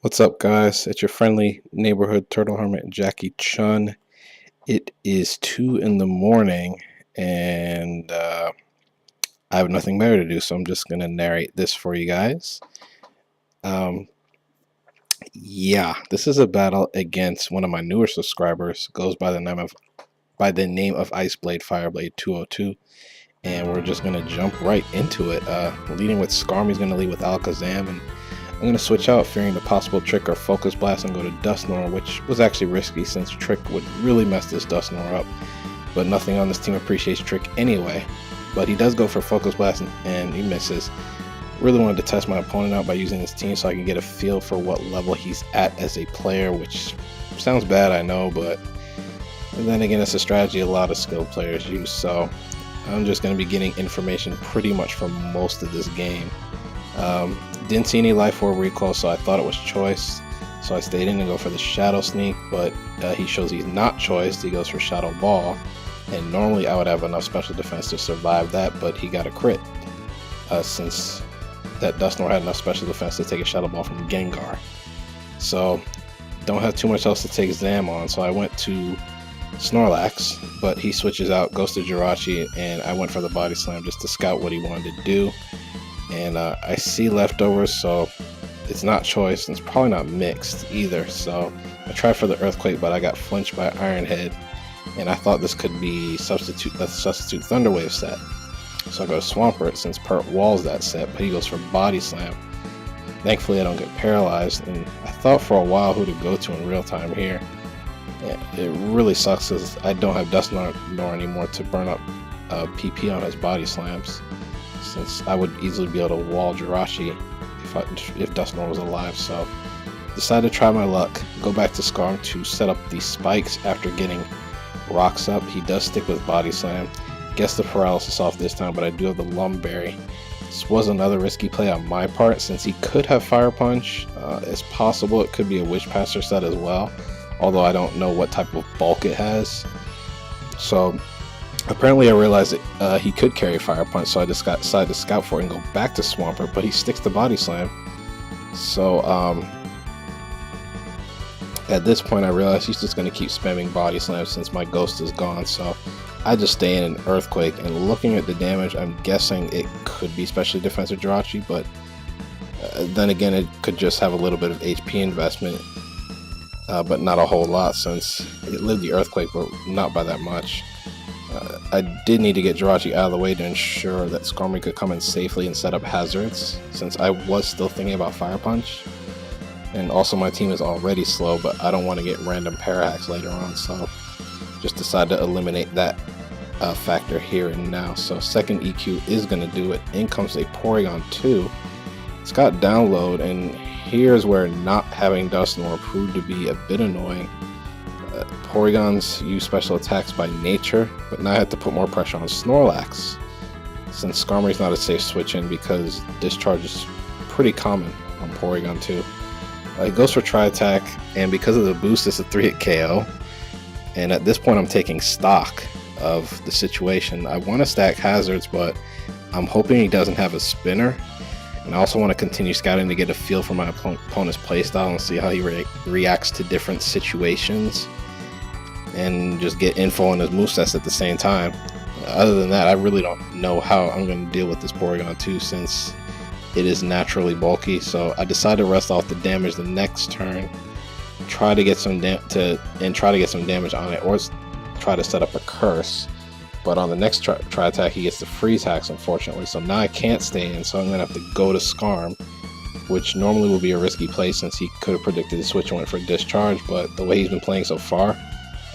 What's up, guys? It's your friendly neighborhood turtle hermit, JackieChun. It is 2 in the morning, and I have nothing better to do, so I'm just going to narrate this for you guys. Yeah, this is a battle against one of my newer subscribers. Goes by the name of Icebladefireblade202, and we're just going to jump right into it. Leading with Skarm, he's going to lead with Alakazam, and I'm going to switch out, fearing the possible Trick or Focus Blast, and go to Dusknoir, which was actually risky since Trick would really mess this Dusknoir up. But nothing on this team appreciates Trick anyway. But he does go for Focus Blast, and he misses. Really wanted to test my opponent out by using this team so I can get a feel for what level he's at as a player, which sounds bad, I know, but then again, it's a strategy a lot of skilled players use, so I'm just going to be getting information pretty much for most of this game. Didn't see any Life Orb recoil, so I thought it was choice. So I stayed in and go for the Shadow Sneak, but he shows he's not choiced. He goes for Shadow Ball, and normally I would have enough special defense to survive that, but he got a crit since that Dusknoir had enough special defense to take a Shadow Ball from Gengar. So don't have too much else to take Zam on, so I went to Snorlax, but he switches out, goes to Jirachi, and I went for the Body Slam just to scout what he wanted to do. And I see leftovers, so it's not choice, and it's probably not mixed either. So I tried for the Earthquake, but I got flinched by Iron Head, and I thought this could be substitute Thunder Wave set. So I go to Swampert since Pert walls that set, but he goes for Body Slam. Thankfully, I don't get paralyzed, and I thought for a while who to go to in real time here. It really sucks because I don't have Dusknoir anymore to burn up PP on his Body Slams, since I would easily be able to wall Jirachi if Dusknoir was alive. So decided to try my luck, go back to Skarm to set up the spikes after getting rocks up. He does stick with Body Slam. Gets the paralysis off this time, but I do have the Lumberry. This was another risky play on my part since he could have Fire Punch. It's possible it could be a Witch Passer set as well, although I don't know what type of bulk it has. So apparently I realized that he could carry Fire Punch, so I just decided to scout for it and go back to Swampert, but he sticks to Body Slam. So at this point I realized he's just going to keep spamming Body Slam since my Ghost is gone, so I just stay in an Earthquake. And looking at the damage, I'm guessing it could be specially defensive Jirachi, but then again it could just have a little bit of HP investment, but not a whole lot since it lived the Earthquake, but not by that much. I did need to get Jirachi out of the way to ensure that Skarmory could come in safely and set up hazards, since I was still thinking about Fire Punch. And also my team is already slow, but I don't want to get random Parahacks later on, so just decided to eliminate that factor here and now. So second EQ is going to do it. In comes a Porygon 2. It's got Download, and here's where not having Dusknoir proved to be a bit annoying. Porygons use special attacks by nature, but now I have to put more pressure on Snorlax, since Skarmory's not a safe switch in because Discharge is pretty common on Porygon 2. It goes for Tri-Attack, and because of the boost it's a 3-hit KO, and at this point I'm taking stock of the situation. I want to stack hazards, but I'm hoping he doesn't have a spinner, and I also want to continue scouting to get a feel for my opponent's playstyle and see how he reacts to different situations, and just get info on his movesets at the same time. Other than that, I really don't know how I'm going to deal with this Porygon 2 since it is naturally bulky. So I decided to rest off the damage the next turn, try to get some damage on it, or try to set up a curse. But on the next try attack, he gets the freeze hacks, unfortunately. So now I can't stay in, so I'm going to have to go to Skarm, which normally would be a risky play since he could have predicted the switch and went for Discharge. But the way he's been playing so far,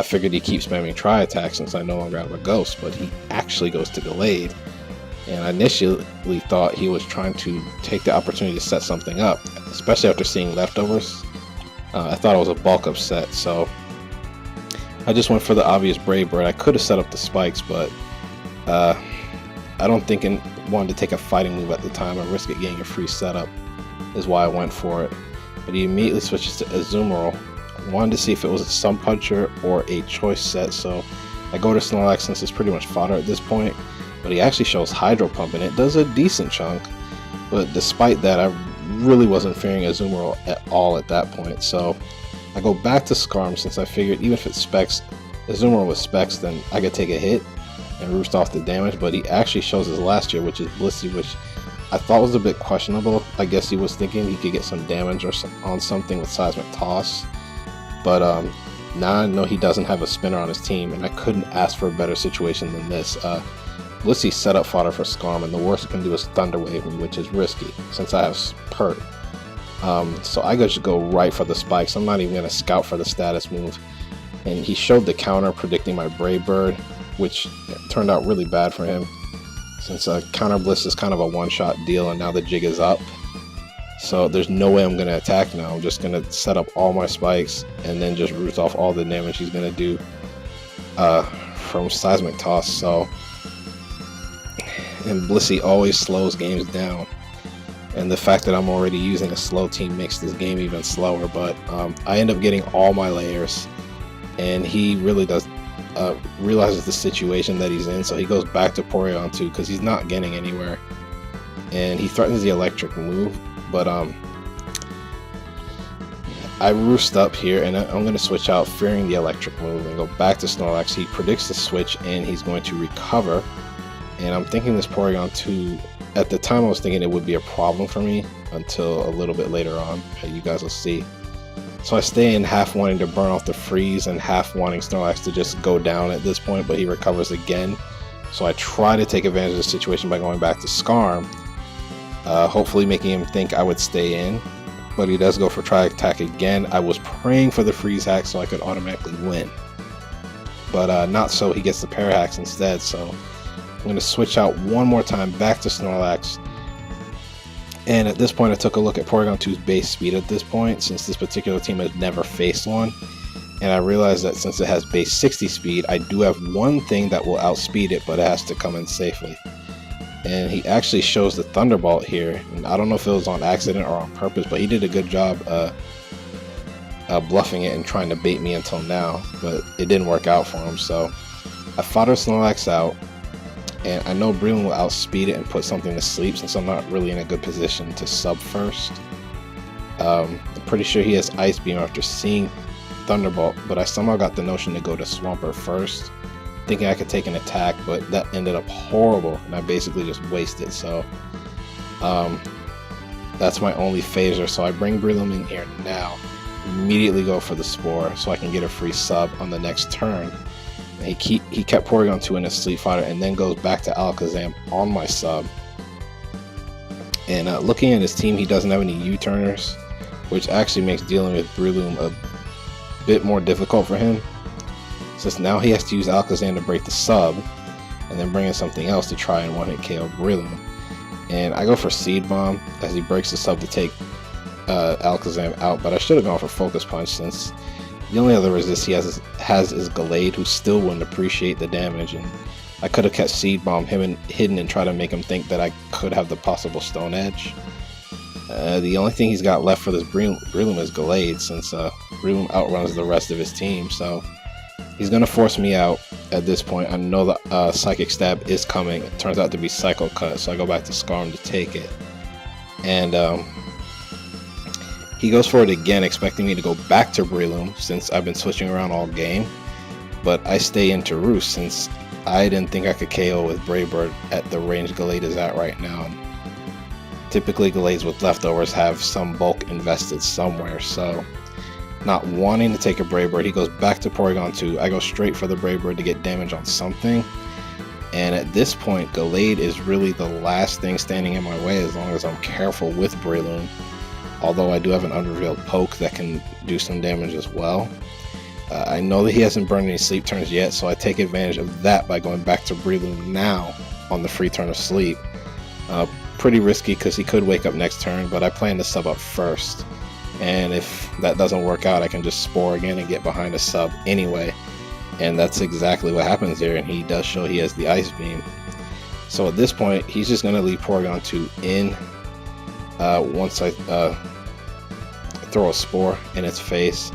I figured he'd keep spamming Tri Attack since I no longer have a Ghost, but he actually goes to Delayed. And I initially thought he was trying to take the opportunity to set something up, especially after seeing leftovers. I thought it was a bulk up set, so I just went for the obvious Brave Bird. I could have set up the spikes, but I don't think I wanted to take a fighting move at the time. I risk it getting a free setup is why I went for it. But he immediately switches to Azumarill. I wanted to see if it was a Sun Puncher or a choice set, so I go to Snorlax since it's pretty much fodder at this point. But he actually shows Hydro Pump, and it does a decent chunk. But despite that, I really wasn't fearing Azumarill at all at that point. So I go back to Scarm since I figured even if it specs Azumarill with specs, then I could take a hit and roost off the damage. But he actually shows his last year, which is Blissey, which I thought was a bit questionable. I guess he was thinking he could get some damage or on something with Seismic Toss. But now I know he doesn't have a spinner on his team, and I couldn't ask for a better situation than this. Blissey set up fodder for Scarm, and the worst it can do is Thunder Wave me, which is risky since I have Pert. So I just go right for the spikes. I'm not even going to scout for the status move. And he showed the counter predicting my Brave Bird, which turned out really bad for him since Counter Bliss is kind of a one-shot deal, and now the jig is up. So there's no way I'm going to attack now. I'm just going to set up all my spikes and then just root off all the damage he's going to do from Seismic Toss. So, and Blissey always slows games down. And the fact that I'm already using a slow team makes this game even slower. But I end up getting all my layers. And he really does realizes the situation that he's in. So he goes back to Porygon 2 because he's not getting anywhere. And he threatens the electric move. But I roost up here, and I'm going to switch out fearing the electric move and go back to Snorlax. He predicts the switch, and he's going to recover. And I'm thinking this Porygon 2, at the time I was thinking it would be a problem for me until a little bit later on. You guys will see. So I stay in half wanting to burn off the freeze and half wanting Snorlax to just go down at this point, but he recovers again. So I try to take advantage of the situation by going back to Scarm. Hopefully making him think I would stay in, but he does go for try attack again. I was praying for the freeze hack so I could automatically win, but not so. He gets the pair hacks instead. So I'm going to switch out one more time back to Snorlax, and at this point I took a look at Porygon 2's base speed at this point, since this particular team has never faced one, and I realized that since it has base 60 speed, I do have one thing that will outspeed it, but it has to come in safely. And he actually shows the Thunderbolt here, and I don't know if it was on accident or on purpose, but he did a good job bluffing it and trying to bait me until now, but it didn't work out for him. So I fodder Snorlax out, and I know Breloom will outspeed it and put something to sleep since I'm not really in a good position to sub first. I'm pretty sure he has Ice Beam after seeing Thunderbolt, but I somehow got the notion to go to Swampert first, thinking I could take an attack, but that ended up horrible, and I basically just wasted. So that's my only phaser. So I bring Breloom in here now, immediately go for the Spore so I can get a free sub on the next turn. And he kept Porygon 2 in his Sleep Fighter and then goes back to Alakazam on my sub. And looking at his team, he doesn't have any U-turners, which actually makes dealing with Breloom a bit more difficult for him, since now he has to use Alakazam to break the sub, and then bring in something else to try and one-hit KO Breloom. And I go for Seed Bomb as he breaks the sub to take Alakazam out, but I should have gone for Focus Punch, since the only other resist he has is Gallade, who still wouldn't appreciate the damage, and I could have kept Seed Bomb hidden and try to make him think that I could have the possible Stone Edge. The only thing he's got left for this Breloom is Gallade, since Breloom outruns the rest of his team, so he's going to force me out at this point. I know the Psychic Stab is coming. It turns out to be Psycho Cut, so I go back to Scarm to take it. And he goes for it again, expecting me to go back to Breloom, since I've been switching around all game. But I stay into Roost, since I didn't think I could KO with Brave Bird at the range Gallade is at right now. And typically Gallades with leftovers have some bulk invested somewhere, so not wanting to take a Brave Bird, he goes back to Porygon 2. I go straight for the Brave Bird to get damage on something. And at this point, Gallade is really the last thing standing in my way as long as I'm careful with Breloom. Although I do have an unrevealed poke that can do some damage as well. I know that he hasn't burned any sleep turns yet, so I take advantage of that by going back to Breloom now on the free turn of sleep. Pretty risky because he could wake up next turn, but I plan to sub up first. And if that doesn't work out, I can just Spore again and get behind a sub anyway. And that's exactly what happens here, and he does show he has the Ice Beam. So at this point, he's just going to leave Porygon 2 in once I throw a Spore in its face.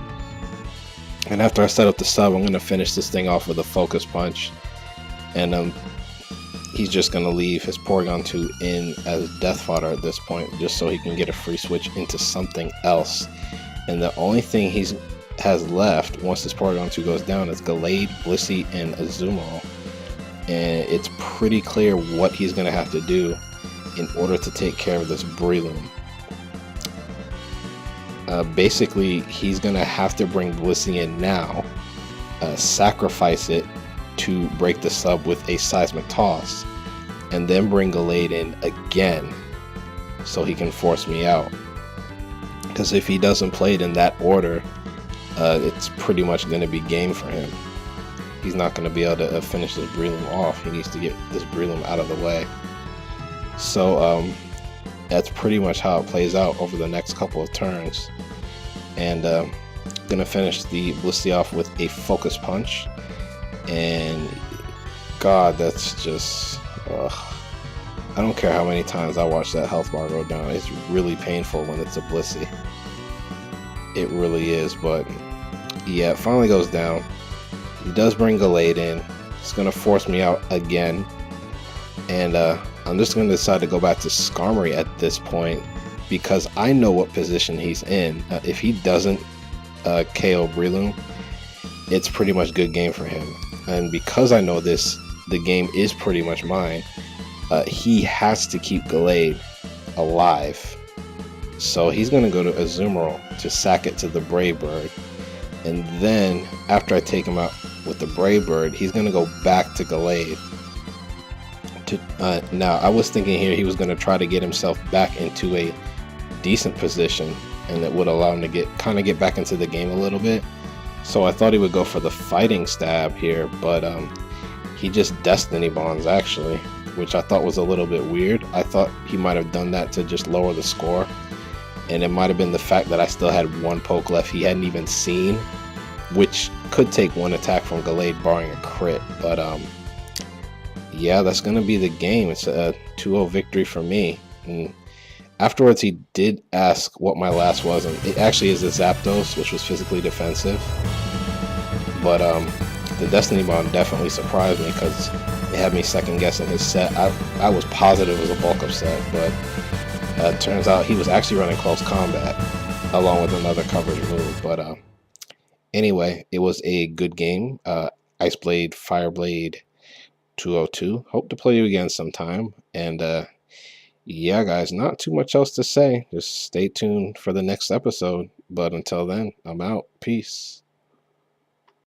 And after I set up the sub, I'm going to finish this thing off with a Focus Punch. And he's just going to leave his Porygon 2 in as death fodder at this point, just so he can get a free switch into something else. And the only thing has left once this Porygon 2 goes down is Gallade, Blissey, and Azumarill. And it's pretty clear what he's going to have to do in order to take care of this Breloom. Basically, he's going to have to bring Blissey in now, sacrifice it to break the sub with a Seismic Toss, and then bring Gallade in again so he can force me out. Because if he doesn't play it in that order, it's pretty much going to be game for him. He's not going to be able to finish this Breloom off. He needs to get this Breloom out of the way. So that's pretty much how it plays out over the next couple of turns. And gonna finish the Blissey off with a Focus Punch. And God, that's just I don't care how many times I watch that health bar go down. It's really painful when it's a Blissey. It really is. But yeah, it finally goes down. He does bring Gallade in. It's gonna force me out again. And I'm just going to decide to go back to Skarmory at this point, because I know what position he's in. If he doesn't KO Breloom, it's pretty much good game for him. And because I know this, the game is pretty much mine. He has to keep Gallade alive. So he's going to go to Azumarill to sack it to the Brave Bird. And then after I take him out with the Brave Bird, he's going to go back to Gallade. Now, I was thinking here he was going to try to get himself back into a decent position, and that would allow him to kind of get back into the game a little bit. So I thought he would go for the Fighting Stab here, but he just Destiny Bonds actually, which I thought was a little bit weird. I thought he might have done that to just lower the score, and it might have been the fact that I still had one poke left he hadn't even seen, which could take one attack from Gallade barring a crit. But yeah, that's going to be the game. It's a 2-0 victory for me. And afterwards, he did ask what my last was, and it actually is a Zapdos, which was physically defensive. But the Destiny Bond definitely surprised me, because it had me second guessing his set. I was positive it was a bulk up set, but it turns out he was actually running Close Combat along with another coverage move. But anyway, it was a good game. Icebladefireblade202. Hope to play you again sometime. And yeah, guys, not too much else to say. Just stay tuned for the next episode. But until then, I'm out. Peace.